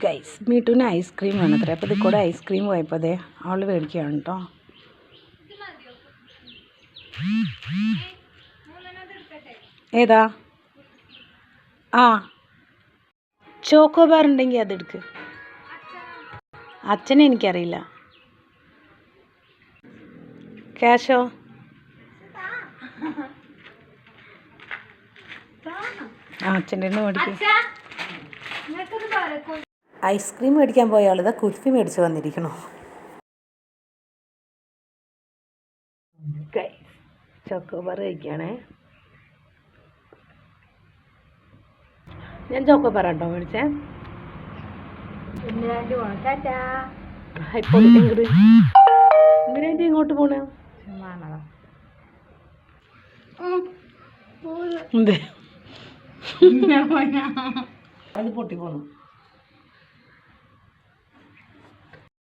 Guys മീട്ടുവിന് ice cream വേണത്രേ. അപ്പോൾ ഇത് കൂടെ ഐസ്ക്രീം പോയപ്പോൾ അതെ അവൾ മേടിക്കുകയാണ് കേട്ടോ. ഏതാ? ആ ചോക്കോബാർ ഉണ്ടെങ്കിൽ അതെടുക്ക്. അച്ഛനെ എനിക്കറിയില്ല. ക്യാഷോ? അച്ഛൻ്റെ മേടിക്കും. ഐസ്ക്രീം മേടിക്കാൻ പോയ ആളിതാ കുൽഫി മേടിച്ച് വന്നിരിക്കണോ. ചോക്കോബാർ കഴിക്കുകയാണേ. ഞാൻ ചോക്കോബാർ കേട്ടോ മേടിച്ചേ. എന്തിനാ ഇങ്ങോട്ട് പോണേ? അത് പൊട്ടി പോണു.